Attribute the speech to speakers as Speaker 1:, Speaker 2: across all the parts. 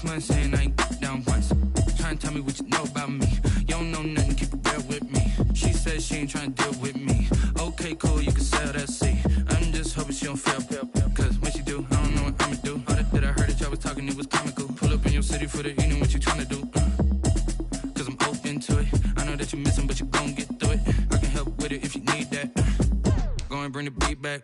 Speaker 1: months in, I ain't down once. Trying to tell me what you know about me. You don't know nothing, keep it real with me. She says she ain't trying to deal with me. Okay, cool, you can sell that seat. I'm just hoping she don't fail. Cause when she do, I don't know what I'ma do. All that I heard that y'all was talking, it was comical. Pull up in your city for the evening, what you trying to do? Cause I'm open to it. I know that you missing, but you gon' get through it. I can help with it if you need that. Go and bring the beat back.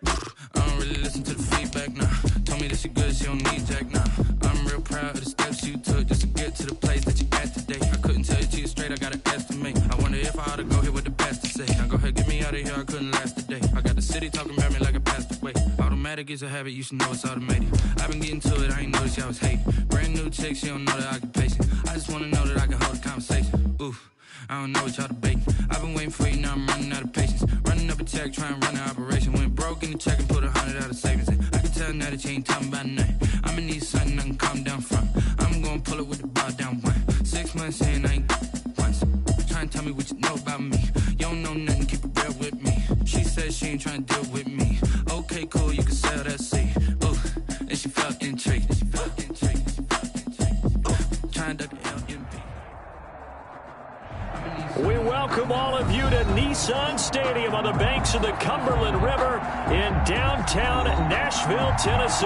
Speaker 1: I don't really listen to the feedback, nah. Told me that she good, she don't need Jack, nah. I'm real proud of the steps you took just to get to the place that you at today. I couldn't tell you to you straight, I gotta estimate. I wonder if I ought to go here with the best to say. Now go ahead, get me out of here, I couldn't last today. I got the city talking about me like I passed away. Automatic is a habit, you should know it's automated. I've been getting to it, I ain't noticed y'all was hating. Brand new chick, she don't know the occupation. I just wanna know that I can hold a conversation. Oof, I don't know what y'all debating. I've been waiting for you, now I'm running out of patience. Running up a check, trying to run an operation. Went broke in the check and put 100 out of savings in. I can tell now that you ain't talking about nothing. I'ma need something I can calm down from. I'm gonna pull it with the bar down one. 6 months in, I ain't once. Trying to tell me what you know about me. You don't know nothing, keep it real with me. She says she ain't trying to deal with me. Okay, cool, you can sell that seat. Ooh, and she felt intrigued. Trying to duck the LMP.
Speaker 2: We welcome all of you to Nissan Stadium on the banks of the Cumberland River in downtown Nashville, Tennessee.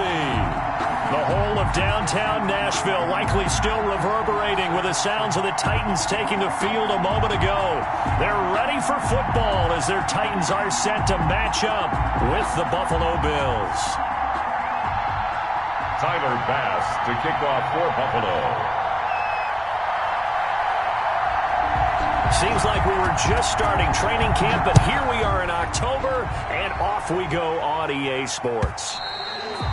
Speaker 2: The whole of downtown Nashville likely still reverberating with the sounds of the Titans taking the field a moment ago. They're ready for football as their Titans are set to match up with the Buffalo Bills.
Speaker 3: Tyler Bass to kick off for Buffalo.
Speaker 2: Seems like we were just starting training camp, but here we are in October, and off we go on EA Sports.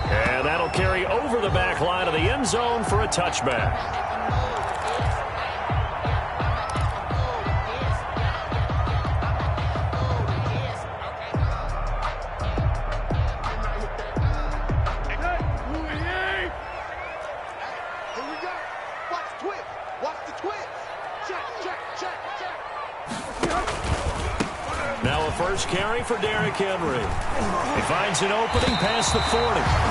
Speaker 2: And that'll carry over the back line of the end zone for a touchback. First carry for Derrick Henry. He finds an opening past the 40.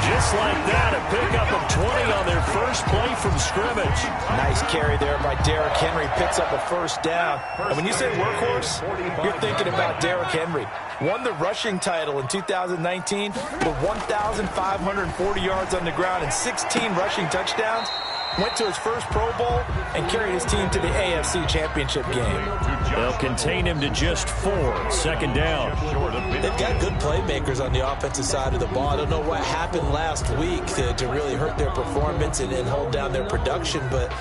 Speaker 2: Just like that, a pickup of 20 on their first play from scrimmage.
Speaker 4: Nice carry there by Derrick Henry. Picks up a first down. And when you say workhorse, you're thinking about Derrick Henry. Won the rushing title in 2019 with 1,540 yards on the ground and 16 rushing touchdowns. Went to his first Pro Bowl and carried his team to the AFC Championship game.
Speaker 2: They'll contain him to just 4. Second down.
Speaker 4: They've got good playmakers on the offensive side of the ball. I don't know what happened last week to really hurt their performance and hold down their production, but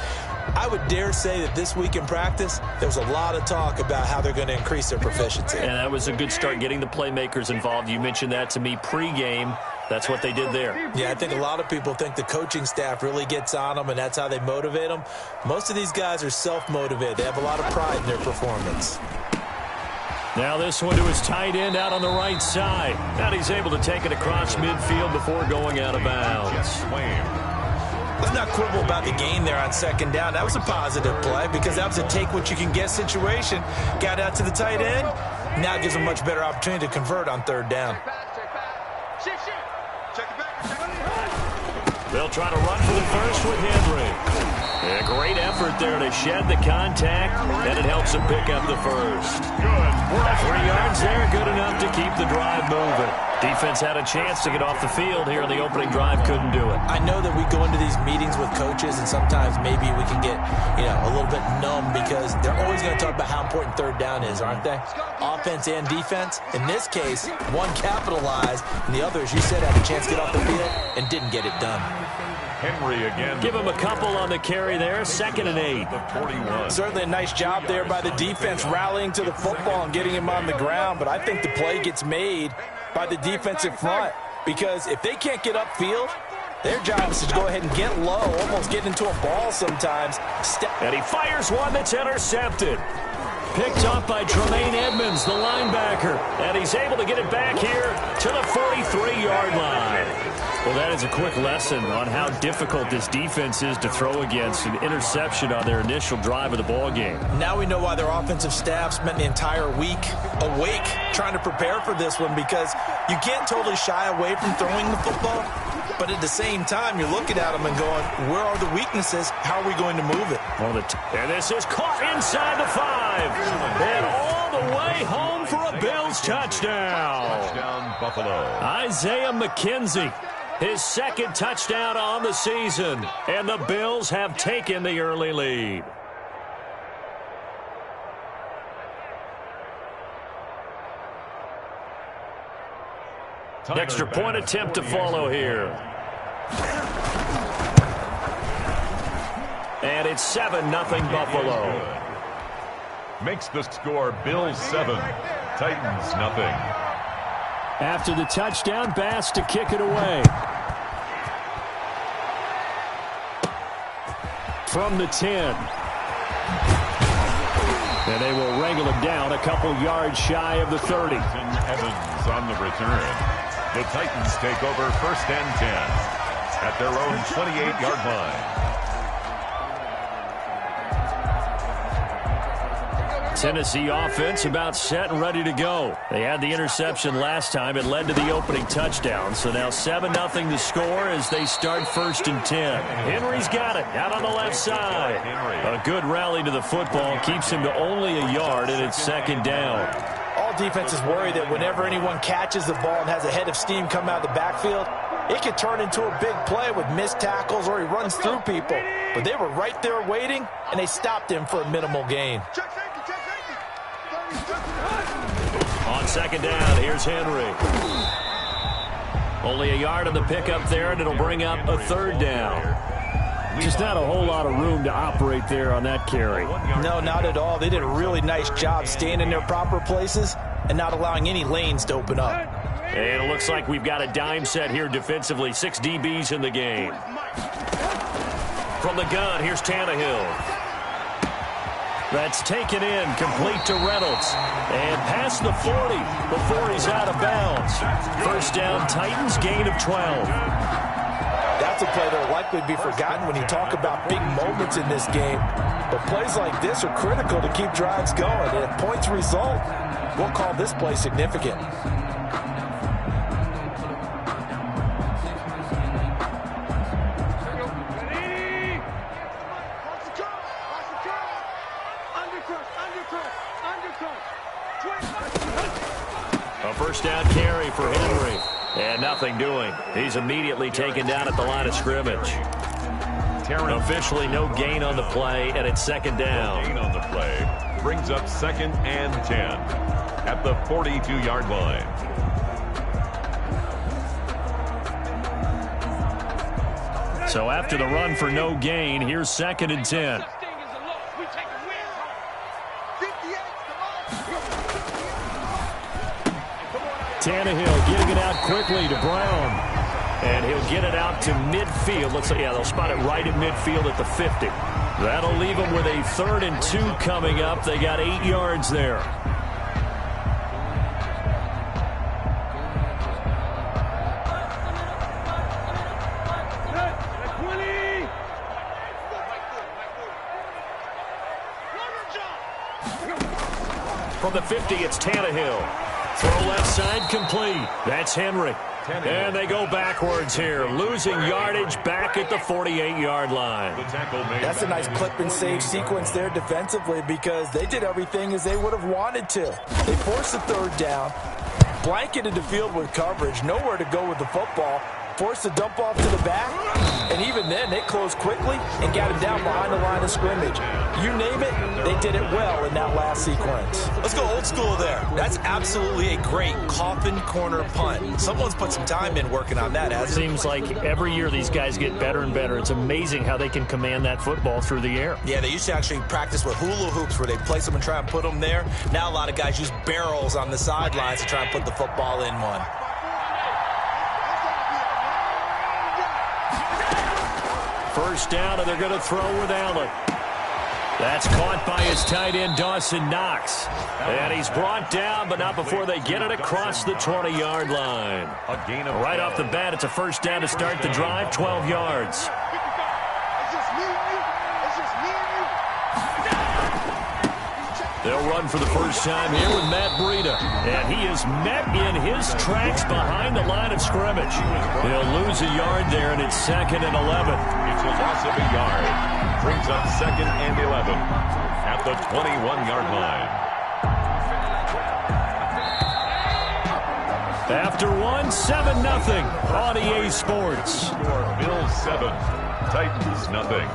Speaker 4: I would dare say that this week in practice, there was a lot of talk about how they're going to increase their proficiency.
Speaker 2: And that was a good start getting the playmakers involved. You mentioned that to me pregame. That's what they did there.
Speaker 4: Yeah, I think a lot of people think the coaching staff really gets on them, and that's how they motivate them. Most of these guys are self-motivated. They have a lot of pride in their performance.
Speaker 2: Now this one to his tight end out on the right side. And he's able to take it across midfield before going out of bounds.
Speaker 4: Let's not quibble about the gain there on second down. That was a positive play because that was a take-what-you-can-get situation. Got out to the tight end. Now gives them a much better opportunity to convert on third down.
Speaker 2: They'll try to run for the first with Henry. A great effort there to shed the contact, and it helps him pick up the first. 3 yards there, good enough to keep the drive moving. Defense had a chance to get off the field here in the opening drive, couldn't do it.
Speaker 4: I know that we go into these meetings with coaches, and sometimes maybe we can get, a little bit numb because they're always going to talk about how important third down is, aren't they? Offense and defense. In this case, one capitalized, and the other, as you said, had a chance to get off the field and didn't get it done.
Speaker 3: Henry again.
Speaker 2: Give him a couple on the carry there. 2nd and 8.
Speaker 3: The 41.
Speaker 4: Certainly a nice job there by the defense rallying to the football and getting him on the ground, but I think the play gets made by the defensive front because if they can't get upfield, their job is to go ahead and get low, almost get into a ball sometimes.
Speaker 2: And he fires one that's intercepted. Picked up by Tremaine Edmonds, the linebacker. And he's able to get it back here to the 43-yard line. Well, that is a quick lesson on how difficult this defense is to throw against. An interception on their initial drive of the ball game.
Speaker 4: Now we know why their offensive staff spent the entire week awake trying to prepare for this one because you can't totally shy away from throwing the football. But at the same time, you're looking at them and going, where are the weaknesses? How are we going to move it?
Speaker 2: And this is caught inside the 5. And all the way home for a Bills touchdown.
Speaker 3: Touchdown, Buffalo.
Speaker 2: Isaiah McKenzie, his second touchdown on the season. And the Bills have taken the early lead. Extra point attempt to follow here. And it's 7-0 Buffalo.
Speaker 3: Makes the score Bills 7, Titans nothing.
Speaker 2: After the touchdown, Bass to kick it away. From the 10. And they will wrangle him down a couple yards shy of the 30.
Speaker 3: Evans on the return. The Titans take over 1st and 10 at their own 28-yard line.
Speaker 2: Tennessee offense about set and ready to go. They had the interception last time. It led to the opening touchdown. So now 7-0 the score as they start 1st and 10. Henry's got it out on the left side. A good rally to the football keeps him to only a yard, and it's 2nd down.
Speaker 4: All defenses worry that whenever anyone catches the ball and has a head of steam come out of the backfield, it could turn into a big play with missed tackles or he runs through people. But they were right there waiting, and they stopped him for a minimal gain.
Speaker 2: On 2nd down, here's Henry. Only a yard on the pickup there, and it'll bring up a 3rd down. Just not a whole lot of room to operate there on that carry.
Speaker 4: No, not at all. They did a really nice job staying in their proper places and not allowing any lanes to open up.
Speaker 2: And it looks like we've got a dime set here defensively. 6 DBs in the game. From the gun, here's Tannehill. That's taken in, complete to Reynolds. And past the 40 before he's out of bounds. 1st down, Titans, gain of 12.
Speaker 4: That's a play that will likely be forgotten when you talk about big moments in this game. But plays like this are critical to keep drives going. And if points result, we'll call this play significant.
Speaker 2: A 1st down carry for Henry. And nothing doing. He's immediately taken down at the line of scrimmage. Officially no gain on the play, and it's 2nd down.
Speaker 3: Gain on the play brings up 2nd and 10 at the 42-yard line.
Speaker 2: So after the run for no gain, here's 2nd and 10. Tannehill getting it out quickly to Brown. And he'll get it out to midfield. Looks like, yeah, they'll spot it right at midfield at the 50. That'll leave them with a 3rd and 2 coming up. They got 8 yards there. From the 50, it's Tannehill. Throw left side complete. That's Henry. And they go backwards here, losing yardage back at the 48-yard line.
Speaker 4: That's a nice clip and save sequence there defensively because they did everything as they would have wanted to. They forced the 3rd down, blanketed the field with coverage, nowhere to go with the football, forced the dump off to the back, and even then they closed quickly and got him down behind the line of scrimmage. You name it, they did it well in that last sequence.
Speaker 5: Let's go old school there. That's absolutely a great coffin corner punt. Someone's put some time in working on that, hasn't it?
Speaker 2: Seems like every year these guys get better and better. It's amazing how they can command that football through the air.
Speaker 5: Yeah, they used to actually practice with hula hoops where they place them and try and put them there. Now a lot of guys use barrels on the sidelines to try and put the football in one.
Speaker 2: First down, and they're going to throw with Allen. That's caught by his tight end, Dawson Knox. And he's brought down, but not before they get it across the 20-yard line. Right off the bat, it's a first down to start the drive, 12 yards. They'll run for the first time here with Matt Breida. And he is met in his tracks behind the line of scrimmage. He'll lose a yard there, and it's 2nd and 11.
Speaker 3: It's a loss of a yard. Brings up 2nd and 11 at the 21-yard line.
Speaker 2: After 7-0 on EA Sports.
Speaker 3: Bills 7, Titans nothing.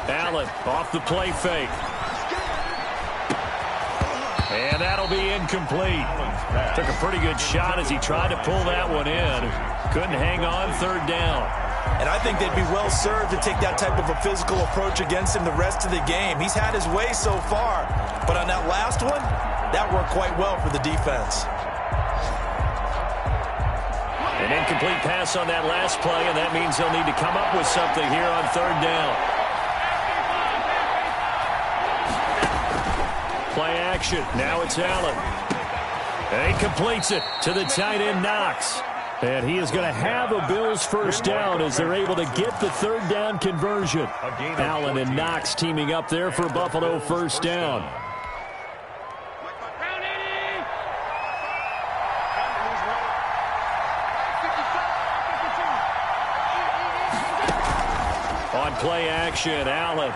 Speaker 2: Allen off the play fake. And that'll be incomplete. Took a pretty good shot as he tried to pull that one in. Couldn't hang on, 3rd down.
Speaker 4: And I think they'd be well served to take that type of a physical approach against him the rest of the game. He's had his way so far. But on that last one, that worked quite well for the defense.
Speaker 2: An incomplete pass on that last play, and that means they'll need to come up with something here on 3rd down. Play action. Now it's Allen. And he completes it to the tight end, Knox. And he is going to have a Bills first down as they're able to get the 3rd down conversion. Allen and Knox teaming up there for Buffalo first down. On play action, Allen.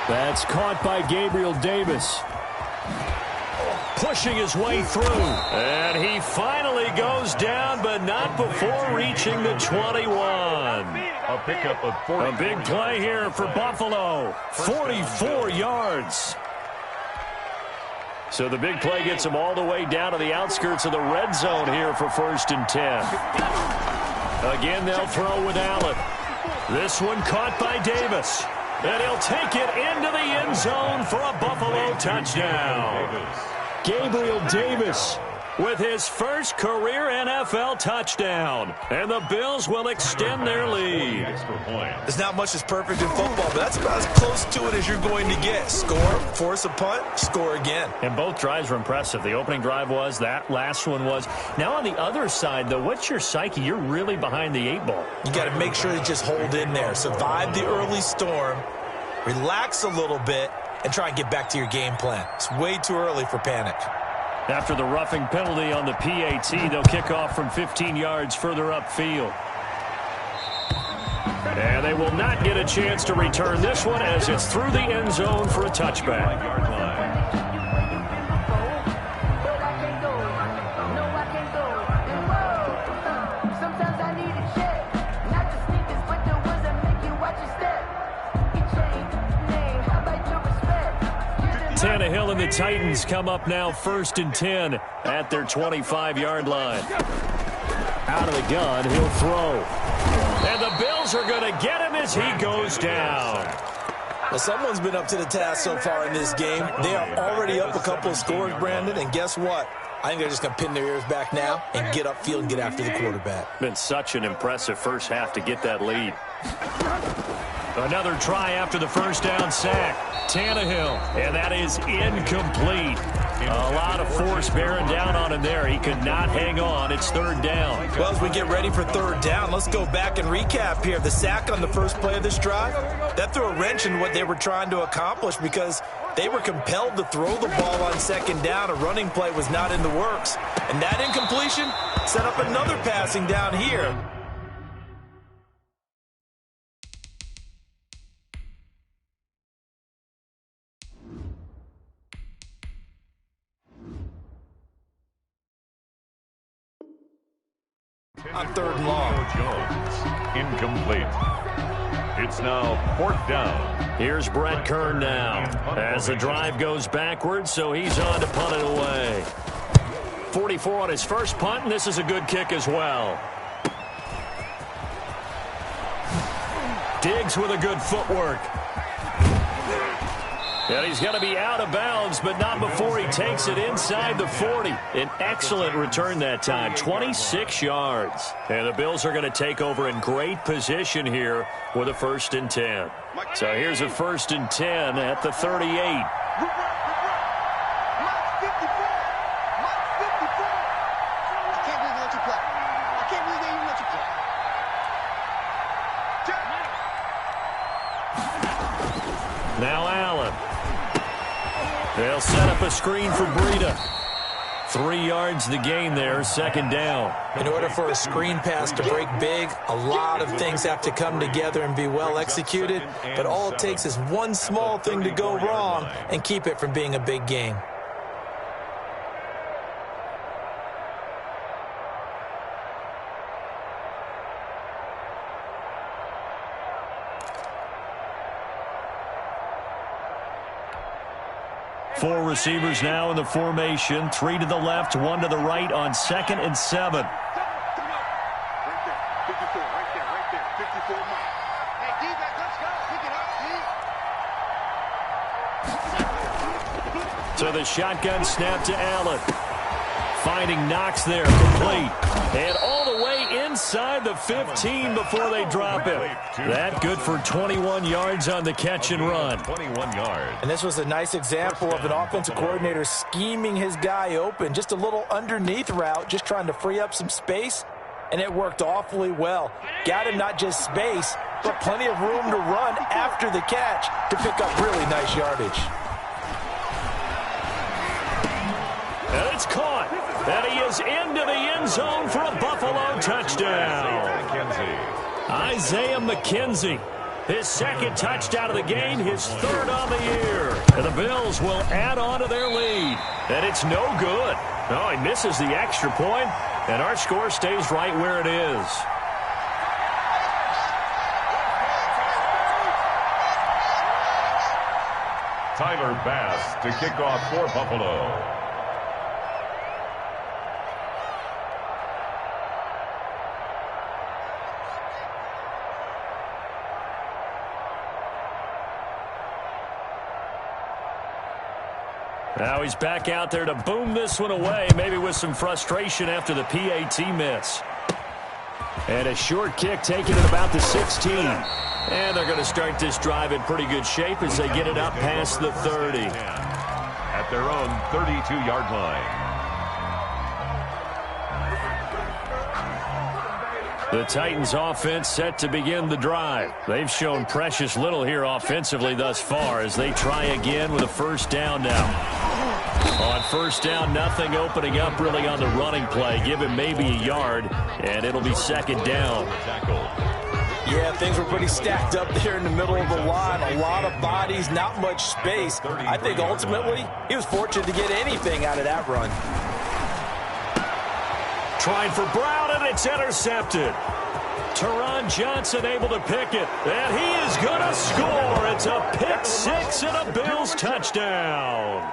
Speaker 2: That's caught by Gabriel Davis. Pushing his way through. And he finally goes down, but not before reaching the 21.
Speaker 3: A pickup of 40.
Speaker 2: A big play here for Buffalo. 44 yards. So the big play gets him all the way down to the outskirts of the red zone here for 1st and 10. Again, they'll throw with Allen. This one caught by Davis. And he'll take it into the end zone for a Buffalo touchdown. Gabriel Davis with his first career NFL touchdown. And the Bills will extend their lead.
Speaker 4: There's not much that's perfect in football, but that's about as close to it as you're going to get. Score, force a punt, score again.
Speaker 2: And both drives were impressive. The opening drive was, that last one was. Now on the other side, though, what's your psyche? You're really behind the 8 ball.
Speaker 4: You got to make sure to just hold in there. Survive the early storm, relax a little bit, and try and get back to your game plan. It's way too early for panic.
Speaker 2: After the roughing penalty on the PAT, they'll kick off from 15 yards further upfield. And they will not get a chance to return this one as it's through the end zone for a touchback. Tannehill and the Titans come up now 1st and 10 at their 25-yard line. Out of the gun, he'll throw. And the Bills are going to get him as he goes down.
Speaker 4: Well, someone's been up to the task so far in this game. They are already up a couple of scores, Brandon, and guess what? I think they're just going to pin their ears back now and get upfield and get after the quarterback.
Speaker 2: Been such an impressive first half to get that lead. Another try after the first down sack. Tannehill, and that is incomplete. A lot of force bearing down on him there. He could not hang on. It's 3rd down.
Speaker 4: Well, as we get ready for 3rd down, let's go back and recap here. The sack on the first play of this drive, that threw a wrench in what they were trying to accomplish because they were compelled to throw the ball on 2nd down. A running play was not in the works. And that incompletion set up another passing down here. On 3rd and long.
Speaker 3: Jones, incomplete. It's now 4th down.
Speaker 2: Here's Brett Kern now as the drive goes backwards, so he's on to punt it away. 44 on his first punt, and this is a good kick as well. Diggs with a good footwork. And he's going to be out of bounds, but not before he takes it inside the 40. An excellent return that time, 26 yards. And the Bills are going to take over in great position here with a 1st and 10. So here's a 1st and 10 at the 38. Now Allen. They'll set up a screen for Breida. 3 yards the gain there, 2nd down.
Speaker 4: In order for a screen pass to break big, a lot of things have to come together and be well executed, but all it takes is one small thing to go wrong and keep it from being a big gain.
Speaker 2: Four receivers now in the formation. 3 to the left, 1 to the right on 2nd and 7. So the shotgun snap to Allen. Finding Knox there, complete. And all the way inside the 15 before they drop it. That good for 21 yards on the catch and run.
Speaker 3: 21 yards.
Speaker 4: And this was a nice example of an offensive coordinator scheming his guy open. Just a little underneath route, just trying to free up some space, and it worked awfully well. Got him not just space, but plenty of room to run after the catch to pick up really nice yardage.
Speaker 2: And it's caught. And he is into the end zone for a Buffalo touchdown. Isaiah McKenzie, his 2nd touchdown of the game, his 3rd on the year. And the Bills will add on to their lead. And it's no good. No, he misses the extra point, and our score stays right where it is.
Speaker 3: Tyler Bass to kick off for Buffalo.
Speaker 2: Now he's back out there to boom this one away, maybe with some frustration after the PAT miss. And a short kick taken at about the 16. And they're going to start this drive in pretty good shape as they get it up past the 30.
Speaker 3: At their own 32-yard line.
Speaker 2: The Titans offense set to begin the drive. They've shown precious little here offensively thus far as they try again with a 1st down now. On 1st down, nothing opening up really on the running play. Give him maybe a yard, and it'll be 2nd down.
Speaker 4: Yeah, things were pretty stacked up there in the middle of the line. A lot of bodies, not much space. I think ultimately he was fortunate to get anything out of that run.
Speaker 2: Trying for Brown, and it's intercepted. Teron Johnson able to pick it, and he is going to score. It's a pick 6 and a Bills touchdown.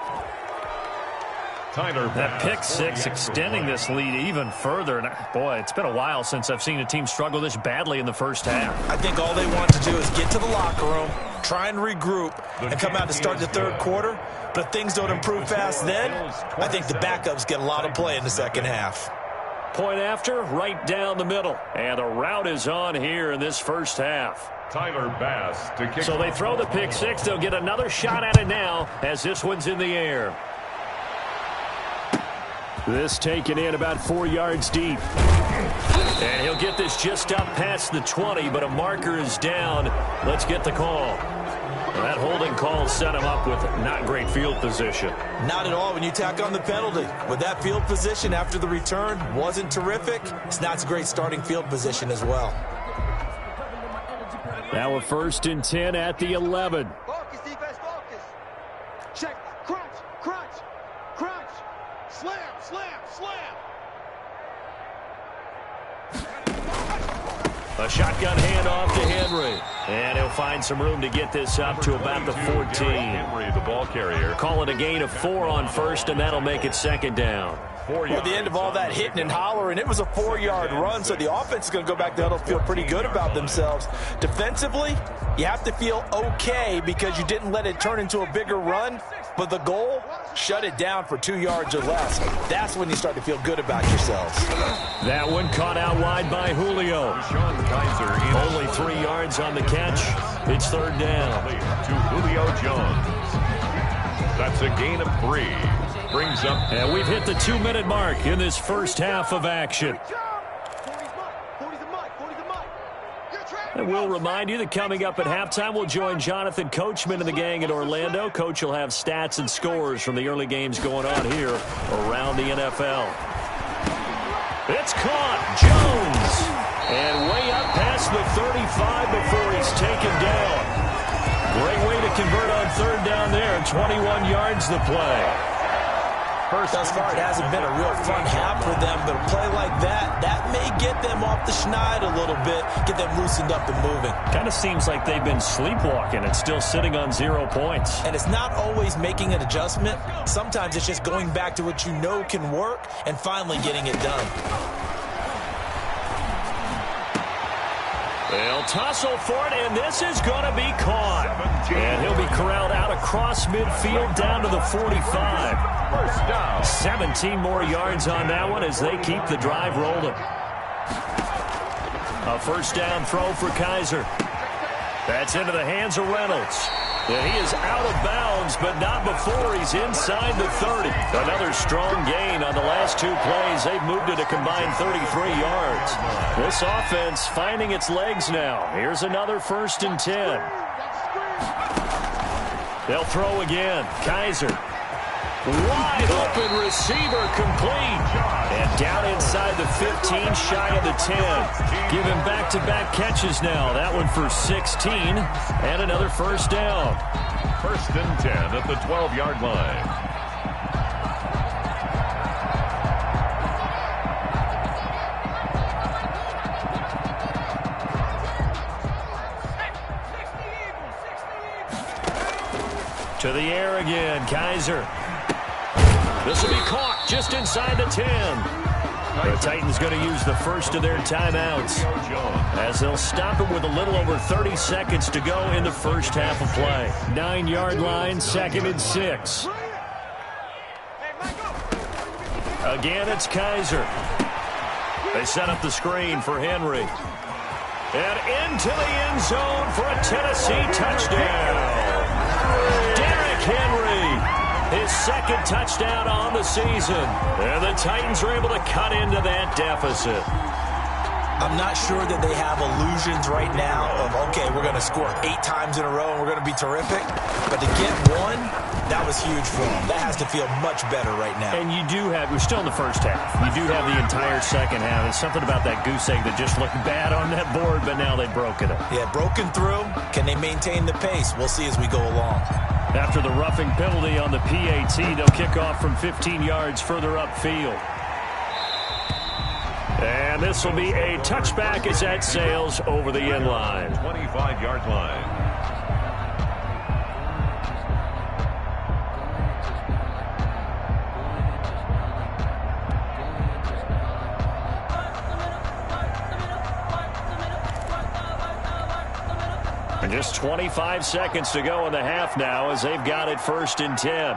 Speaker 2: That pick 6 extending this lead even further. And boy, it's been a while since I've seen a team struggle this badly in the 1st half.
Speaker 4: I think all they want to do is get to the locker room, try and regroup, and come out to start the 3rd quarter. But if things don't improve fast then, I think the backups get a lot of play in the 2nd half.
Speaker 2: Point after, right down the middle. And the route is on here in this 1st half.
Speaker 3: Tyler Bass to kick.
Speaker 2: So they throw the pick 6. They'll get another shot at it now as this one's in the air. This taken in about 4 yards deep. And he'll get this just up past the 20, but a marker is down. Let's get the call. Well, that holding call set him up with not great field position.
Speaker 4: Not at all when you tack on the penalty. With that field position after the return wasn't terrific, it's not a great starting field position as well.
Speaker 2: Now a 1st and 10 at the 11.
Speaker 6: Focus, defense, focus. Check, crunch, crunch, crunch. Slam, slam, slam.
Speaker 2: A shotgun handoff to Henry. And he'll find some room to get this up to about the 14.
Speaker 3: Henry, the ball carrier.
Speaker 2: Call it a gain of 4 on 1st, and that'll make it 2nd down.
Speaker 4: At the end of all that hitting and hollering, it was a 4-yard run, so the offense is going to go back to the huddle, feel pretty good about themselves. Defensively, you have to feel okay because you didn't let it turn into a bigger run, but the goal, shut it down for 2 yards or less. That's when you start to feel good about yourselves.
Speaker 2: That one caught out wide by Julio. Only 3 yards on the catch. It's third down.
Speaker 3: To Julio Jones. That's a gain of 3. Brings up.
Speaker 2: And we've hit the 2-minute mark in this first half of action. And we'll remind you that coming up at halftime, we'll join Jonathan Coachman and the gang in Orlando. Coach will have stats and scores from the early games going on here around the NFL. It's caught. Jones. And way up past the 35 before he's taken down. Great way to convert on third down there. 21 yards the play.
Speaker 4: Thus far, it hasn't been a real fun half for them, but a play like that may get them off the schneid a little bit, get them loosened up and moving.
Speaker 2: Kind of seems like they've been sleepwalking and still sitting on 0 points.
Speaker 4: And it's not always making an adjustment. Sometimes it's just going back to what you know can work and finally getting it done.
Speaker 2: They'll tussle for it, and this is going to be caught. And he'll be corralled out across midfield down to the 45. 17 more yards on that one as they keep the drive rolling. A first down throw for Kaiser. That's into the hands of Reynolds. And he is out of bounds, but not before he's inside the 30. Another strong gain on the last 2 plays. They've moved it a combined 33 yards. This offense finding its legs now. Here's another 1st and 10. They'll throw again. Kaiser. Wide open receiver complete. And down inside the 15, shy of the 10. Give him back-to-back catches now. That one for 16 and another first down.
Speaker 3: 1st and 10 at the 12-yard line.
Speaker 2: To the air again, Kaiser. This will be caught just inside the 10. The Titans going to use the first of their timeouts as they'll stop it with a little over 30 seconds to go in the first half of play. 9-yard line, 2nd and 6. Again, it's Kaiser. They set up the screen for Henry. And into the end zone for a Tennessee touchdown. Derrick Henry. His 2nd touchdown on the season. And the Titans are able to cut into that deficit.
Speaker 4: I'm not sure that they have illusions right now of, okay, we're going to score 8 times in a row and we're going to be terrific. But to get one, that was huge for them. That has to feel much better right now.
Speaker 2: And you do have, we're still in the first half. You do have the entire second half. It's something about that goose egg that just looked bad on that board, but now they've broken it.
Speaker 4: Yeah, broken through. Can they maintain the pace? We'll see as we go along.
Speaker 2: After the roughing penalty on the PAT, they'll kick off from 15 yards further upfield. And this will be a touchback as that sails over the end line.
Speaker 3: 25-yard line.
Speaker 2: And just 25 seconds to go in the half now as they've got it 1st and 10.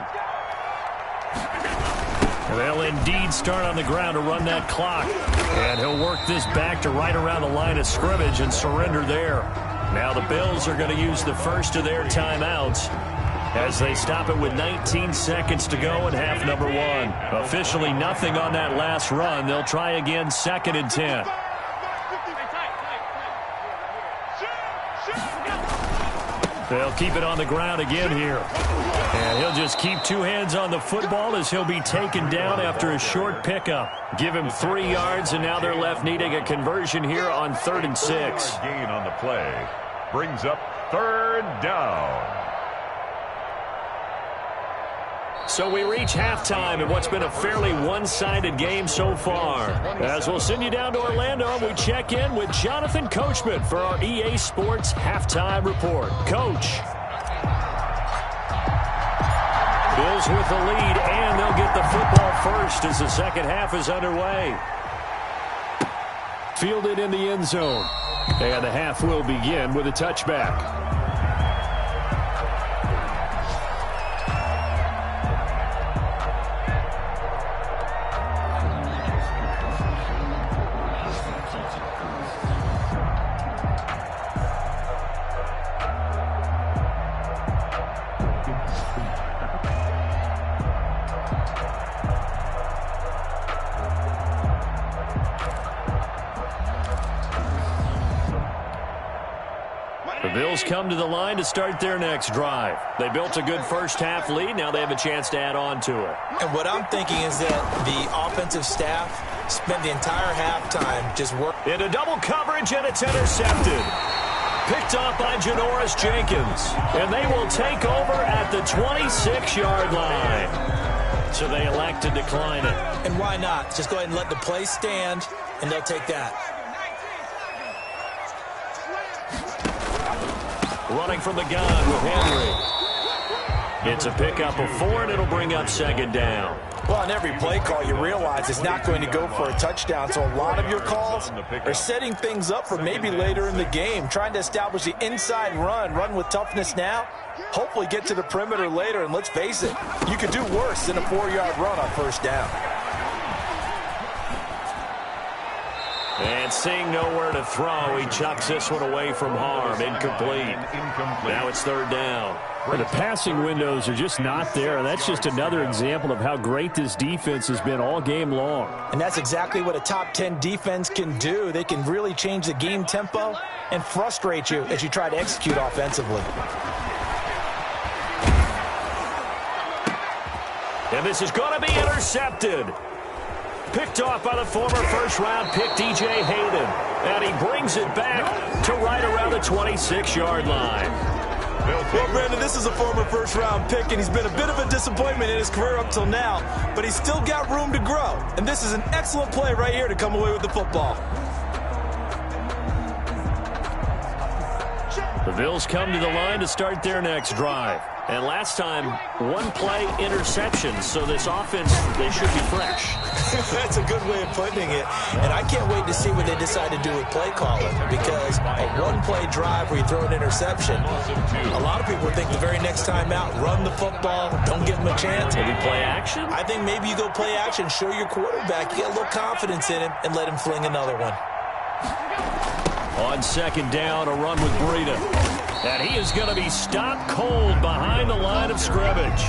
Speaker 2: They'll indeed start on the ground to run that clock. And he'll work this back to right around the line of scrimmage and surrender there. Now the Bills are going to use the first of their timeouts as they stop it with 19 seconds to go in half number 1. Officially nothing on that last run. They'll try again 2nd and 10. They'll keep it on the ground again here. And he'll just keep 2 hands on the football as he'll be taken down after a short pickup. Give him 3 yards, and now they're left needing a conversion here on 3rd and 6.
Speaker 3: Gain on the play brings up 3rd down.
Speaker 2: So we reach halftime in what's been a fairly one-sided game so far. As we'll send you down to Orlando, and we check in with Jonathan Coachman for our EA Sports Halftime Report. Coach. Bills with the lead, and they'll get the football first as the second half is underway. Fielded in the end zone. And the half will begin with a touchback. Bills come to the line to start their next drive. They built a good first-half lead. Now they have a chance to add on to it.
Speaker 4: And what I'm thinking is that the offensive staff spent the entire halftime just working.
Speaker 2: Into double coverage, and it's intercepted. Picked off by Janoris Jenkins. And they will take over at the 26-yard line. So they elect to decline it.
Speaker 4: And why not? Just go ahead and let the play stand, and they'll take that.
Speaker 2: Running from the gun with Henry. It's a pickup of 4, and it'll bring up second down.
Speaker 4: Well, on every play call, you realize it's not going to go for a touchdown, so a lot of your calls are setting things up for maybe later in the game, trying to establish the inside run with toughness now, hopefully get to the perimeter later, and let's face it, you could do worse than a 4-yard run on first down.
Speaker 2: And seeing nowhere to throw, he chucks this one away from harm. Incomplete. Now it's third down.
Speaker 7: Well, the passing windows are just not there, and that's just another example of how great this defense has been all game long.
Speaker 4: And that's exactly what a top 10 defense can do. They can really change the game tempo and frustrate you as you try to execute offensively.
Speaker 2: And this is going to be intercepted. Picked off by the former first-round pick, D.J. Hayden. And he brings it back to right around the 26-yard line.
Speaker 4: Well, Brandon, this is a former first-round pick, and he's been a bit of a disappointment in his career up till now, but he's still got room to grow. And this is an excellent play right here to come away with the football.
Speaker 2: The Bills come to the line to start their next drive. And last time, one play interception, so this offense, they should be fresh.
Speaker 4: That's a good way of putting it. And I can't wait to see what they decide to do with play calling, because a one-play drive where you throw an interception, a lot of people think the very next time out, run the football, don't give them a chance.
Speaker 2: Maybe play action?
Speaker 4: I think maybe you go play action, show your quarterback, you get a little confidence in him, and let him fling another one.
Speaker 2: On second down, a run with Breida. And he is going to be stopped cold behind the line of scrimmage.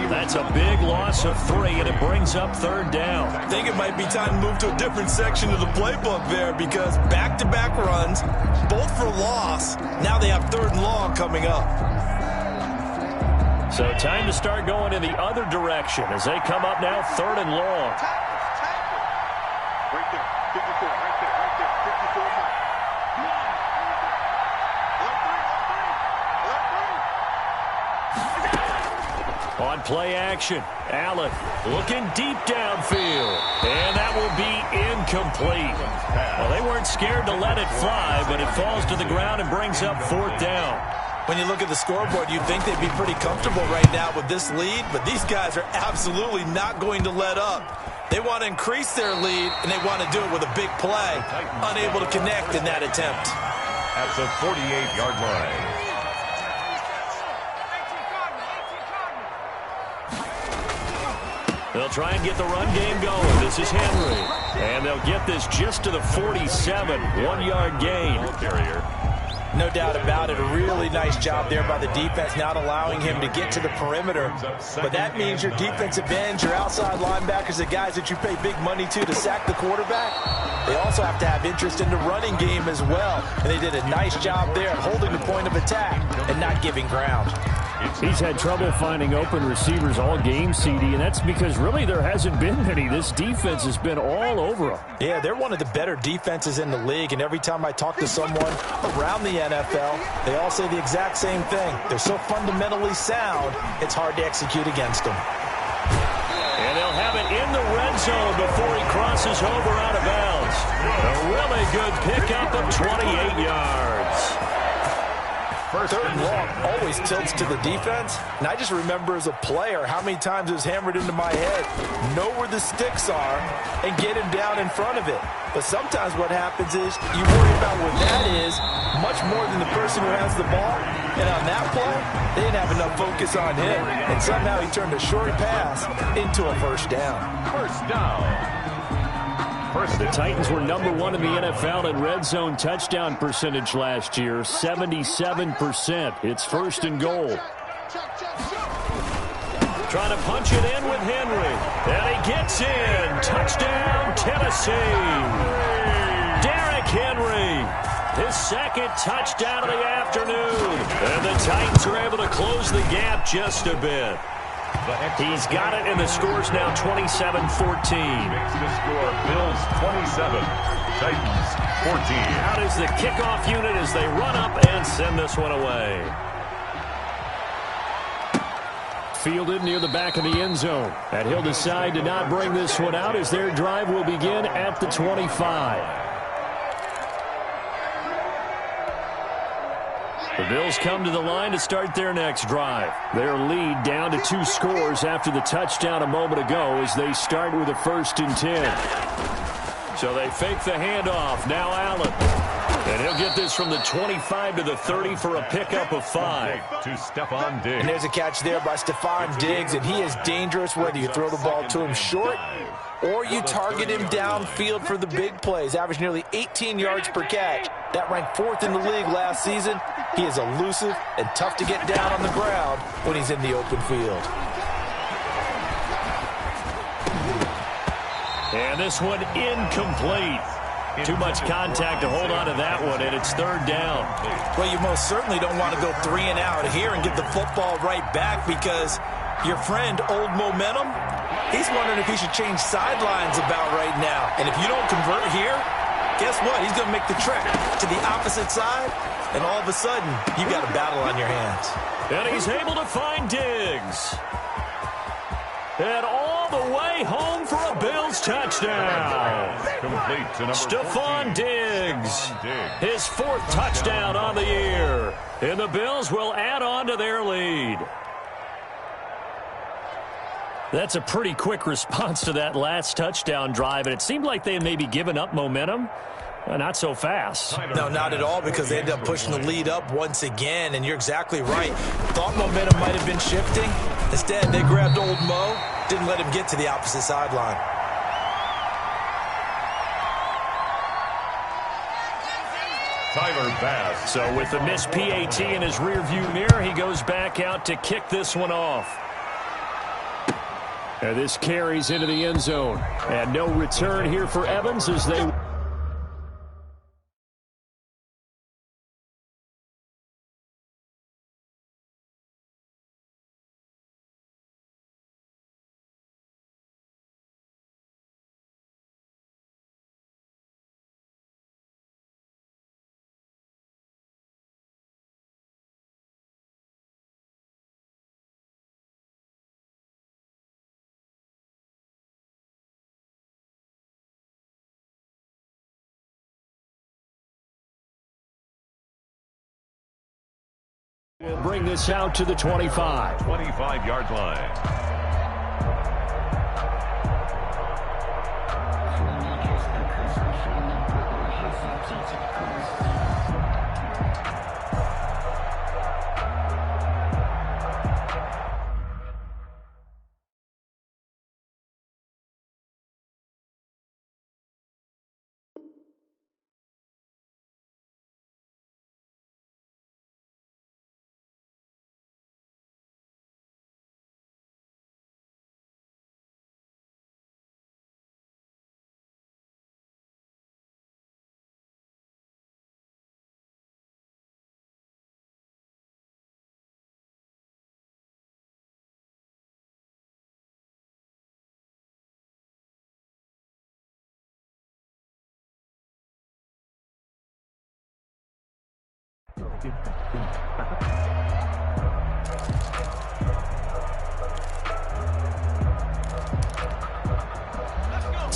Speaker 2: That's a big loss of 3, and it brings up third down.
Speaker 4: I think it might be time to move to a different section of the playbook there, because back-to-back runs, both for loss. Now they have third and long coming up.
Speaker 2: So time to start going in the other direction as they come up now third and long.
Speaker 6: Right there, 54, right there, 54 mark.
Speaker 2: On play action, Allen looking deep downfield. And that will be incomplete. Well, they weren't scared to let it fly, but it falls to the ground and brings up fourth down.
Speaker 4: When you look at the scoreboard, you'd think they'd be pretty comfortable right now with this lead, but these guys are absolutely not going to let up. They want to increase their lead, and they want to do it with a big play. Unable to connect in that attempt.
Speaker 3: At the 48-yard line.
Speaker 2: They'll try and get the run game going. This is Henry. And they'll get this just to the 47, 1-yard gain.
Speaker 4: No doubt about it. A really nice job there by the defense, not allowing him to get to the perimeter. But that means your defensive ends, your outside linebackers, the guys that you pay big money to sack the quarterback, they also have to have interest in the running game as well. And they did a nice job there holding the point of attack and not giving ground.
Speaker 7: He's had trouble finding open receivers all game, CD, and that's because really there hasn't been many. This defense has been all over him.
Speaker 4: Yeah, they're one of the better defenses in the league, and every time I talk to someone around the NFL, they all say the exact same thing. They're so fundamentally sound, it's hard to execute against them.
Speaker 2: And they'll have it in the red zone before he crosses over out of bounds. A really good pickup of 28 yards.
Speaker 4: Third and long always tilts to the defense. And I just remember as a player how many times it was hammered into my head. Know where the sticks are and get him down in front of it. But sometimes what happens is you worry about where that is much more than the person who has the ball. And on that play, they didn't have enough focus on him. And somehow he turned a short pass into a first down.
Speaker 3: First down.
Speaker 7: The Titans were number 1 in the NFL in red zone touchdown percentage last year, 77%. It's first and goal.
Speaker 2: Trying to punch it in with Henry. And he gets in. Touchdown, Tennessee. Derrick Henry. His second touchdown of the afternoon. And the Titans are able to close the gap just a bit. He's got it, and the score's now 27-14.
Speaker 3: Makes the score Bills 27, Titans 14.
Speaker 2: Out is the kickoff unit as they run up and send this one away.
Speaker 7: Fielded near the back of the end zone. And he'll decide to not bring this one out as their drive will begin at the 25. The Bills come to the line to start their next drive. Their lead down to 2 scores after the touchdown a moment ago as they start with a 1st and 10. So they fake the handoff. Now Allen. And he'll get this from the 25 to the 30 for a pickup of 5.
Speaker 3: To Stephon Diggs.
Speaker 4: And there's a catch there by Stephon Diggs, and he is dangerous whether you throw the ball to him short or you target him downfield for the big plays. Averaged nearly 18 yards per catch. That ranked 4th in the league last season. He is elusive and tough to get down on the ground when he's in the open field.
Speaker 2: And this one incomplete. Too much contact to hold on to that one, and it's 3rd down.
Speaker 4: Well, you most certainly don't want to go 3 and out here and get the football right back because your friend, Old Momentum, he's wondering if he should change sidelines about right now. And if you don't convert here, guess what? He's going to make the trek to the opposite side, and all of a sudden, you've got a battle on your hands.
Speaker 2: And he's able to find Diggs. And all the way home for a Bills touchdown.
Speaker 3: Complete to number
Speaker 2: Stephon Diggs. His 4th touchdown on the year. And the Bills will add on to their lead. That's a pretty quick response to that last touchdown drive, and it seemed like they had maybe given up momentum. Not so fast.
Speaker 4: No, not at all, because they ended up pushing the lead up once again, and you're exactly right. Thought momentum might have been shifting. Instead, they grabbed Old Mo, didn't let him get to the opposite sideline.
Speaker 3: Tyler Bass.
Speaker 2: So with the missed PAT in his rearview mirror, he goes back out to kick this one off.
Speaker 7: And this carries into the end zone. And no return here for Evans as they... We'll bring this out to the 25.
Speaker 3: 25-yard line.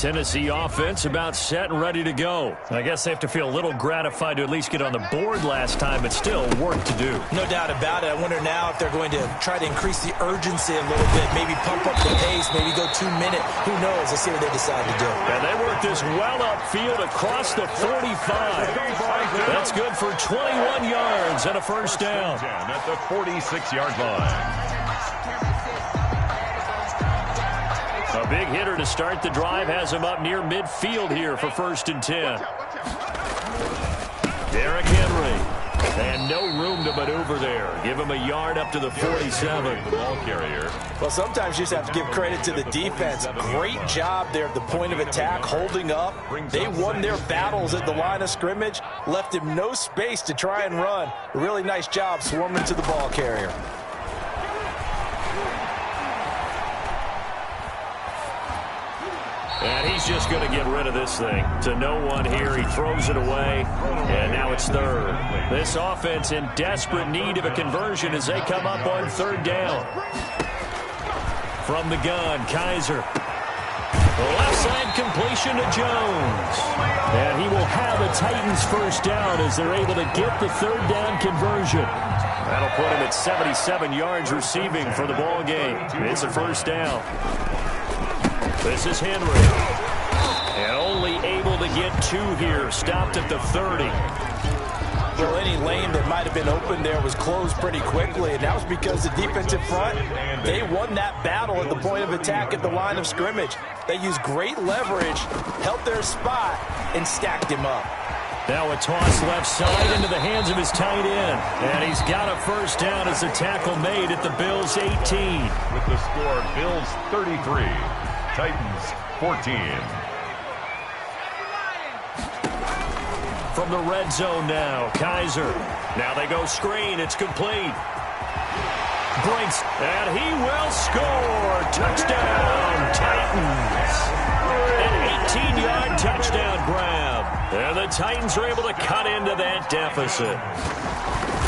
Speaker 7: Tennessee offense about set and ready to go. I guess they have to feel a little gratified to at least get on the board last time, but still work to do.
Speaker 5: No doubt about it. I wonder now if they're going to try to increase the urgency a little bit, maybe pump up the pace, maybe go 2 minute. Who knows? Let's see what they decide to do.
Speaker 7: And they work this well upfield across the 45. That's good for 21 yards and a first down.
Speaker 3: At the 46-yard line.
Speaker 7: A big hitter to start the drive has him up near midfield here for 1st and 10. Derrick Henry. And no room to maneuver there. Give him a yard up to the 47.
Speaker 3: The ball carrier.
Speaker 4: Well, sometimes you just have to give credit to the defense. Great job there at the point of attack, holding up. They won their battles at the line of scrimmage, left him no space to try and run. A really nice job swarming to the ball carrier.
Speaker 7: And he's just going to get rid of this thing. To no one here. He throws it away. And now it's 3rd. This offense in desperate need of a conversion as they come up on 3rd down. From the gun, Kaiser. The left side completion to Jones. And he will have a Titans first down as they're able to get the 3rd down conversion. That'll put him at 77 yards receiving for the ball game. It's a first down. This is Henry. And only able to get 2 here. Stopped at the 30.
Speaker 4: Well, any lane that might have been open there was closed pretty quickly, and that was because the defensive front, they won that battle at the point of attack at the line of scrimmage. They used great leverage, held their spot, and stacked him up.
Speaker 7: Now a toss left side into the hands of his tight end. And he's got a first down as the tackle made at the Bills' 18.
Speaker 3: With the score, Bills 33. Titans 14.
Speaker 7: From the red zone now, Kaiser. Now they go screen. It's complete. Breaks, and he will score. Touchdown, Titans. An 18-yard touchdown grab. And the Titans are able to cut into that deficit.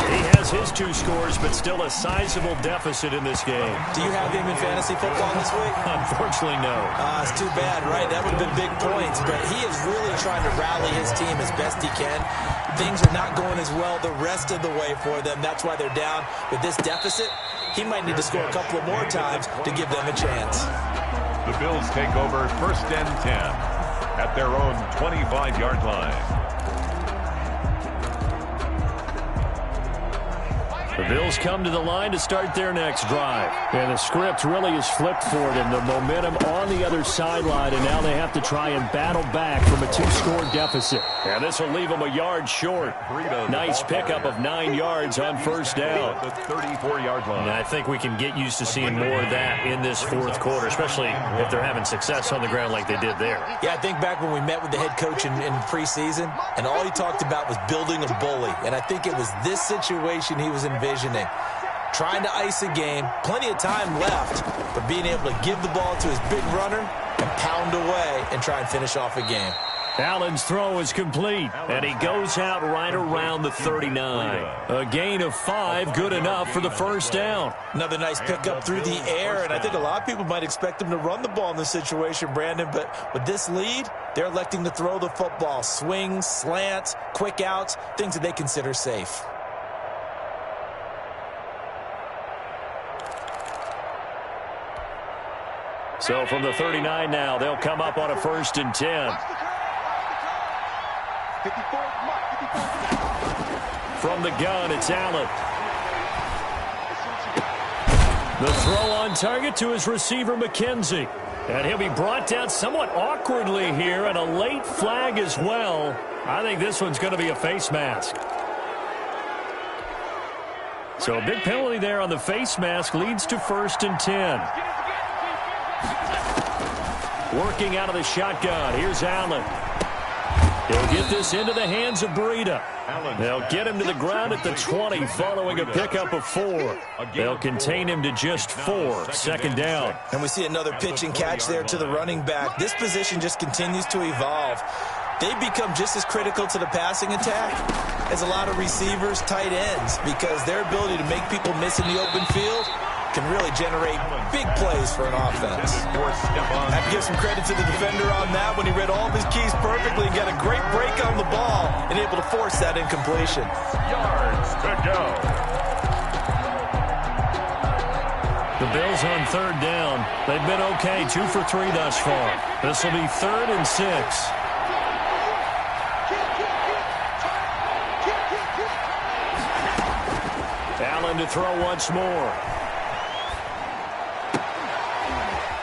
Speaker 7: He has his 2 scores, but still a sizable deficit in this game.
Speaker 5: Do you have him in fantasy football this week?
Speaker 7: Unfortunately, no.
Speaker 5: It's too bad, right? That would have been big points, but he is really trying to rally his team as best he can. Things are not going as well the rest of the way for them. That's why they're down with this deficit. He might need to score a couple of more times to give them a chance.
Speaker 3: The Bills take over 1st and 10 at their own 25-yard line.
Speaker 7: The Bills come to the line to start their next drive. And the script really is flipped for them. The momentum on the other sideline, and now they have to try and battle back from a 2-score deficit. And this will leave them a yard short. Nice pickup of 9 yards on first down.
Speaker 3: The 34-yard line.
Speaker 7: And I think we can get used to seeing more of that in this 4th quarter, especially if they're having success on the ground like they did there.
Speaker 5: Yeah, I think back when we met with the head coach in preseason, and all he talked about was building a bully. And I think it was this situation he was envisioning. Trying to ice a game, plenty of time left, but being able to give the ball to his big runner and pound away and try and finish off a game.
Speaker 7: Allen's throw is complete, and he goes out right around the 39. A gain of 5, good enough for the first down.
Speaker 5: Another nice pickup through the air, and I think a lot of people might expect him to run the ball in this situation, Brandon, but with this lead, they're electing to throw the football. Swings, slants, quick outs, things that they consider safe.
Speaker 7: So from the 39 now, they'll come up on a 1st and 10. From the gun, it's Allen. The throw on target to his receiver, McKenzie. And he'll be brought down somewhat awkwardly here, and a late flag as well. I think this one's going to be a face mask. So a big penalty there on the face mask leads to 1st and 10. Working out of the shotgun. Here's Allen. He'll get this into the hands of Breida. They'll get him to the ground at the 20 following a pickup of 4. They'll contain him to just 4. 2nd down.
Speaker 5: And we see another pitch and catch there to the running back. This position just continues to evolve. They become just as critical to the passing attack as a lot of receivers, tight ends, because their ability to make people miss in the open field
Speaker 4: can really generate big plays for an offense. I have to give some credit to the defender on that when he read all of his keys perfectly and got a great break on the ball and able to force that incompletion.
Speaker 3: Yards to go.
Speaker 7: The Bills on third down. They've been okay, 2 for 3 thus far. This will be 3rd and 6. Allen to throw once more.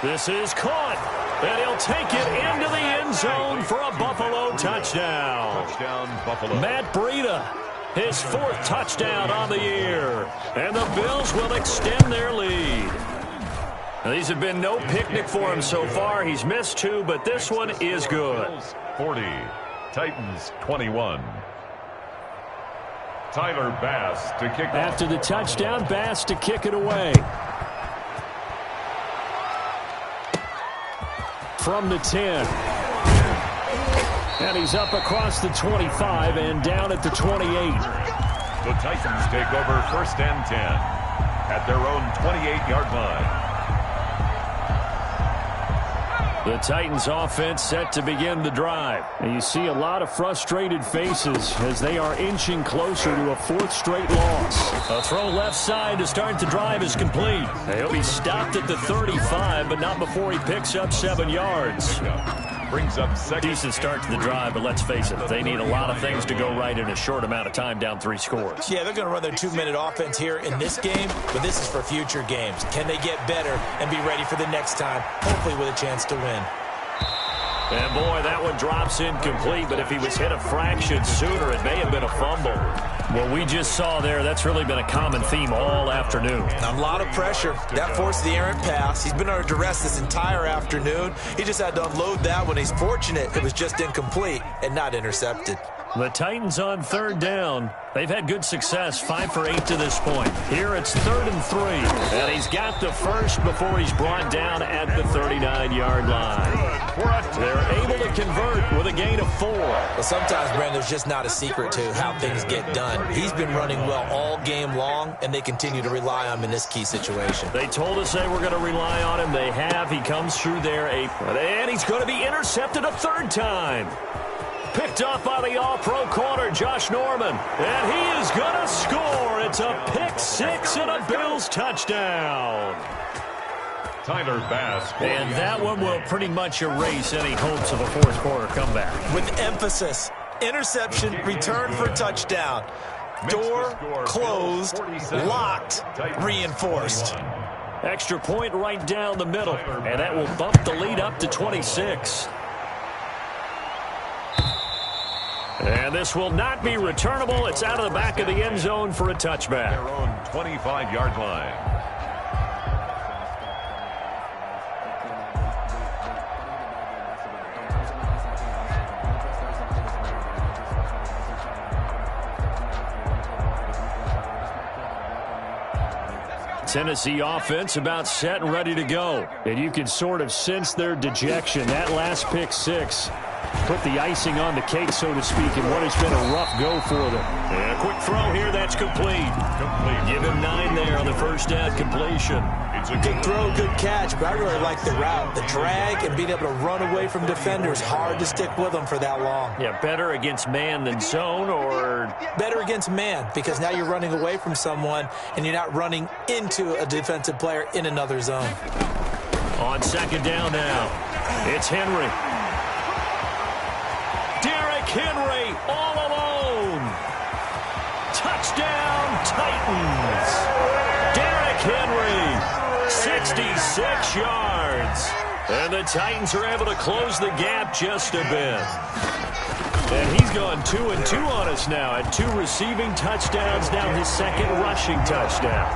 Speaker 7: This is caught, and he'll take it into the end zone for a Buffalo touchdown.
Speaker 3: Touchdown, Buffalo.
Speaker 7: Matt Breida, his 4th touchdown on the year, and the Bills will extend their lead. Now, these have been no picnic for him so far. He's missed 2, but this one is good.
Speaker 3: 40, Titans 21. Tyler Bass to kick off.
Speaker 7: After the touchdown, Bass to kick it away. From the 10. And he's up across the 25 and down at the 28.
Speaker 3: The Titans take over 1st and 10 at their own 28-yard line.
Speaker 7: The Titans offense set to begin the drive. And you see a lot of frustrated faces as they are inching closer to a 4th straight loss. A throw left side to start the drive is complete. He'll be stopped at the 35, but not before he picks up 7 yards.
Speaker 3: Brings up second.
Speaker 7: Decent start to the drive, but let's face it, they need a lot of things to go right in a short amount of time, down 3 scores.
Speaker 5: Yeah, they're going to run their 2-minute offense here in this game, but this is for future games. Can they get better and be ready for the next time, hopefully with a chance to win?
Speaker 7: And boy, that one drops incomplete, but if he was hit a fraction sooner, it may have been a fumble. What we just saw there, that's really been a common theme all afternoon.
Speaker 5: A lot of pressure. That forced the errant pass. He's been under duress this entire afternoon. He just had to unload that one. He's fortunate it was just incomplete and not intercepted.
Speaker 7: The Titans on 3rd down. They've had good success, 5 for 8 to this point. Here it's 3rd and 3. And he's got the first before he's brought down at the 39-yard line. They're able to convert with a gain of 4.
Speaker 5: But sometimes, Brandon, there's just not a secret to how things get done. He's been running well all game long, and they continue to rely on him in this key situation.
Speaker 7: They told us they were going to rely on him. They have. He comes through their apron. And he's going to be intercepted a 3rd time. Picked up by the all-pro corner, Josh Norman. And he is going to score. It's a pick-6 and a Bills touchdown.
Speaker 3: Tyler Bass.
Speaker 7: And that one will pretty much erase any hopes of a 4th quarter comeback.
Speaker 5: With emphasis, interception, return for touchdown. Door closed, locked, reinforced.
Speaker 7: Extra point right down the middle. And that will bump the lead up to 26. And this will not be returnable. It's out of the back of the end zone for a touchback.
Speaker 3: Their own 25-yard line.
Speaker 7: Tennessee offense about set and ready to go. And you can sort of sense their dejection. That last pick 6 put the icing on the cake, so to speak, in what has been a rough go for them. And a quick throw here, that's complete. Give him 9 there on the 1st down completion.
Speaker 3: It's a
Speaker 5: Good throw, good catch, but I really like the route. The drag and being able to run away from defenders, hard to stick with them for that long.
Speaker 7: Yeah, better against man than zone, or
Speaker 5: Better against man, because now you're running away from someone and you're not running into a defensive player in another zone.
Speaker 7: on 2nd down now. It's Henry. Henry all alone. Touchdown, Titans. Derrick Henry, 66 yards. And the Titans are able to close the gap just a bit. And he's gone 2-2 on us now at 2 receiving touchdowns, now his 2nd rushing touchdown.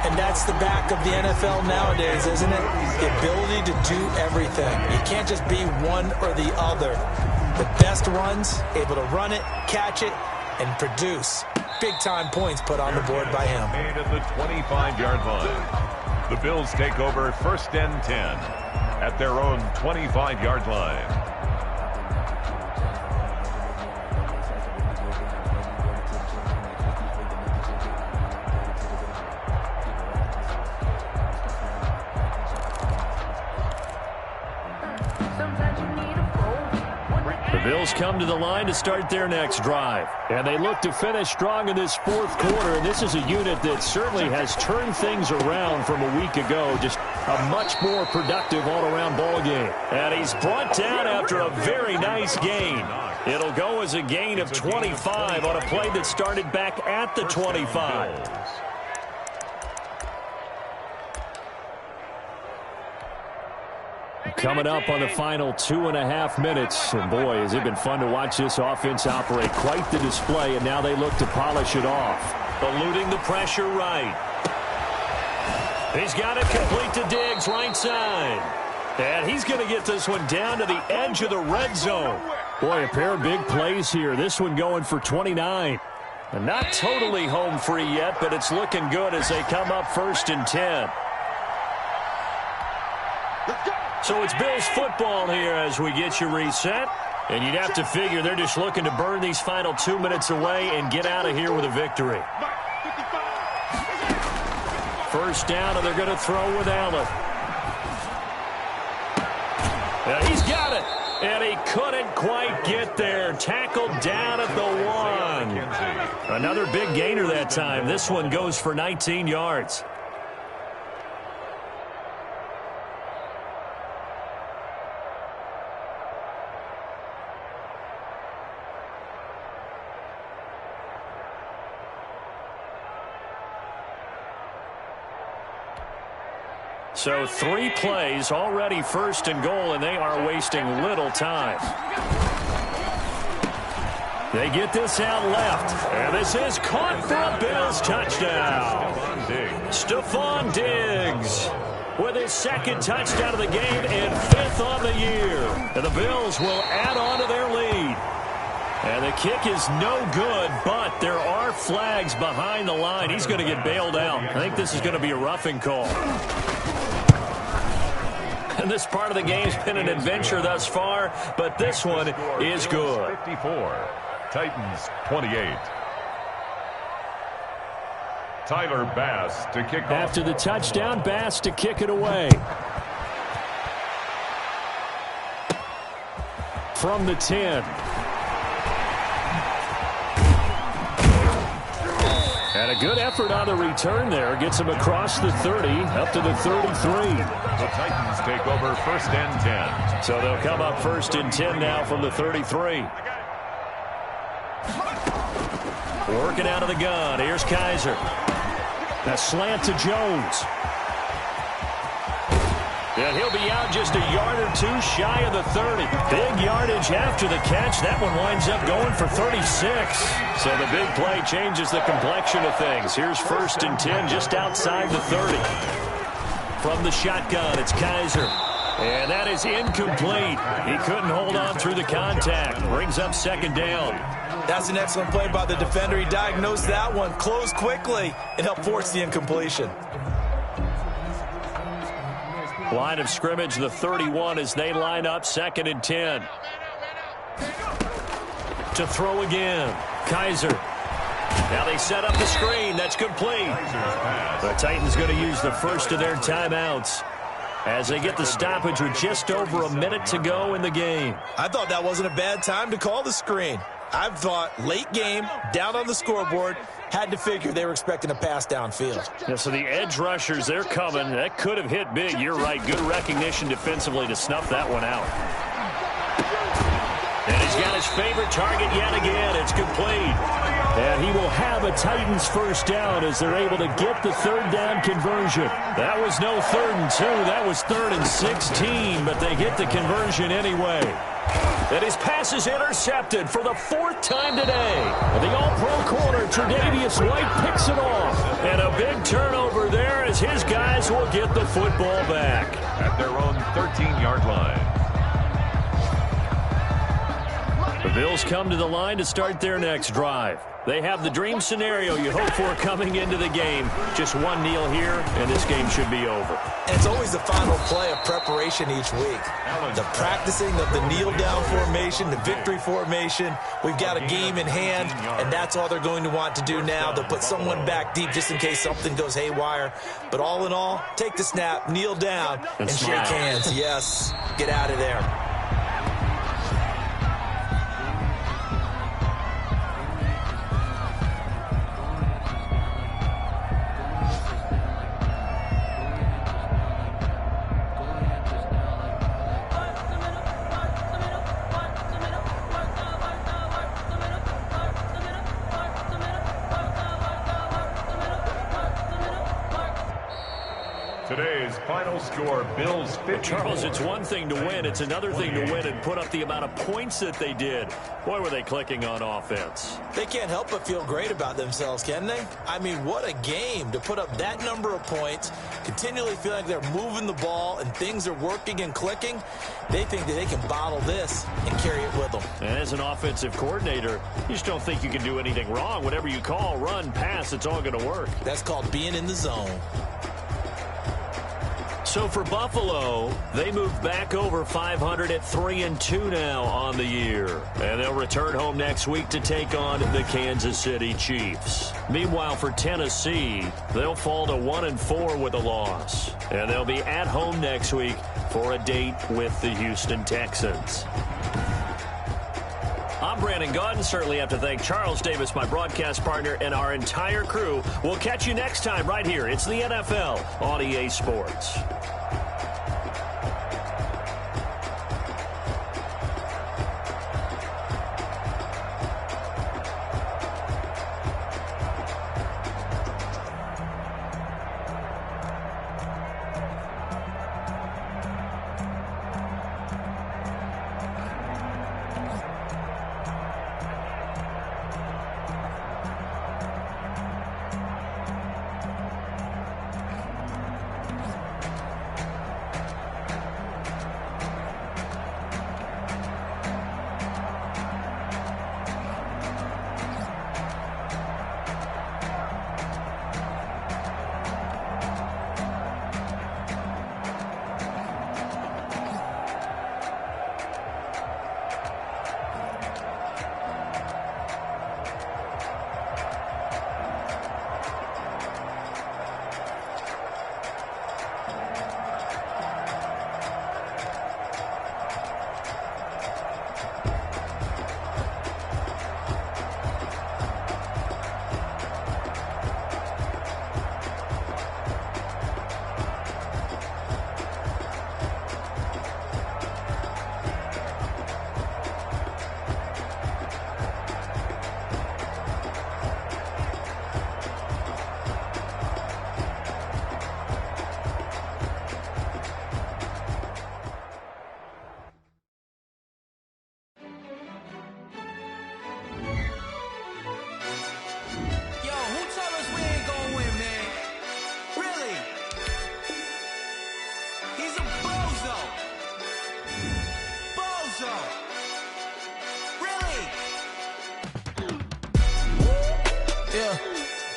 Speaker 5: And that's the back of the NFL nowadays, isn't it? The ability to do everything. You can't just be one or the other. The best ones, able to run it, catch it, and produce big-time points put on the board by him.
Speaker 3: Made at the 25-yard line. The Bills take over 1st and 10 at their own 25-yard line.
Speaker 7: Bills come to the line to start their next drive. And they look to finish strong in this fourth quarter. And this is a unit that certainly has turned things around from a week ago. Just a much more productive all-around ball game. And he's brought down after a very nice gain. It'll go as a gain of 25 on a play that started back at the 25. Coming up on the final 2.5 minutes. And boy, has it been fun to watch this offense operate. Quite the display, and now they look to polish it off. Eluding the pressure right. He's got it complete to Diggs, right side. And he's going to get this one down to the edge of the red zone. Boy, a pair of big plays here. This one going for 29. And not totally home free yet, but it's looking good as they come up 1st and 10. So it's Bills football here as we get you reset. And you'd have to figure they're just looking to burn these final 2 minutes away and get out of here with a victory. First down, and they're going to throw with Allen. And he's got it. And he couldn't quite get there. Tackled down at the 1. Another big gainer that time. This one goes for 19 yards. So 3 plays, already 1st and goal, and they are wasting little time. They get this out left, and this is caught for a Bills touchdown. Stephon Diggs with his 2nd touchdown of the game and 5th on the year. And the Bills will add on to their lead. And the kick is no good, but there are flags behind the line. He's going to get bailed out. I think this is going to be a roughing call. And this part of the game's been an adventure thus far, but this one is good.
Speaker 3: 54, Titans 28. Tyler Bass to kick off.
Speaker 7: After the touchdown, Bass to kick it away. From the 10. And a good effort on the return there. Gets him across the 30, up to the 33.
Speaker 3: The Titans take over 1st and 10.
Speaker 7: So they'll come up 1st and 10 now from the 33. Working out of the gun. Here's Kaiser. A slant to Jones. And he'll be out just a yard or 2 shy of the 30. Big yardage after the catch. That one winds up going for 36. So the big play changes the complexion of things. Here's 1st and 10 just outside the 30. From the shotgun, it's Kaiser. And that is incomplete. He couldn't hold on through the contact. Brings up 2nd down.
Speaker 5: That's an excellent play by the defender. He diagnosed that one, closed quickly, and helped force the incompletion.
Speaker 7: Line of scrimmage, the 31, as they line up 2nd and 10. To throw again. Kaiser. Now they set up the screen. That's complete. The Titans going to use the first of their timeouts as they get the stoppage with just over a minute to go in the game.
Speaker 5: I thought that wasn't a bad time to call the screen. I thought late game, down on the scoreboard, had to figure they were expecting a pass downfield.
Speaker 7: Yeah, so the edge rushers, they're coming. That could have hit big. You're right. Good recognition defensively to snuff that one out. And he's got his favorite target yet again. It's complete. And he will have a Titans first down as they're able to get the 3rd down conversion. That was no 3rd and 2. That was 3rd and 16, but they get the conversion anyway. And his pass is intercepted for the 4th time today. And the all-pro corner, Tre'Davious White, picks it off. And a big turnover there as his guys will get the football back.
Speaker 3: At their own 13-yard line.
Speaker 7: The Bills come to the line to start their next drive. They have the dream scenario you hope for coming into the game. Just one kneel here, and this game should be over.
Speaker 5: And it's always the final play of preparation each week. The practicing of the kneel-down formation, the victory formation. We've got a game in hand, and that's all they're going to want to do now. They'll put someone back deep just in case something goes haywire. But all in all, take the snap, kneel down, and shake hands. Yes, get out of there.
Speaker 3: Today's final score, Bills 54.
Speaker 7: Charles, it's one thing to win. It's another thing to win and put up the amount of points that they did. Boy, were they clicking on offense.
Speaker 5: They can't help but feel great about themselves, can they? I mean, what a game to put up that number of points, continually feel like they're moving the ball and things are working and clicking. They think that they can bottle this and carry it with them.
Speaker 7: And as an offensive coordinator, you just don't think you can do anything wrong. Whatever you call, run, pass, it's all going to work.
Speaker 5: That's called being in the zone.
Speaker 7: So for Buffalo, they move back over 500 at 3-2 now on the year. And they'll return home next week to take on the Kansas City Chiefs. Meanwhile, for Tennessee, they'll fall to 1-4 with a loss. And they'll be at home next week for a date with the Houston Texans. I'm Brandon Gaudin. Certainly have to thank Charles Davis, my broadcast partner, and our entire crew. We'll catch you next time right here. It's the NFL on EA Sports.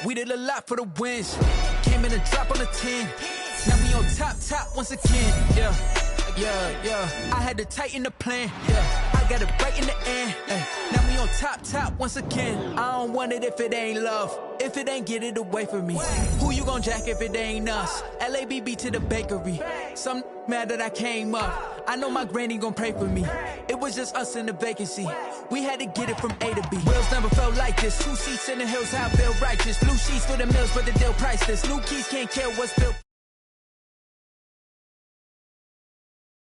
Speaker 1: We did a lot for the wins. Came in and drop on the 10. Now we on top once again. Yeah. I had to tighten the plan. Yeah, I got it right in the end. Now we on top once again. I don't want it if it ain't love. If it ain't, get it away from me. Who you gon' jack if it ain't us? LABB to the bakery. Some mad that I came up. I know my granny gon' pray for me. It was just us in the vacancy. We had to get it from A to B. Wheels never felt like this. 2 seats in the hills, how I feel righteous. Blue sheets for the mills, but the deal priceless. New keys can't kill what's built.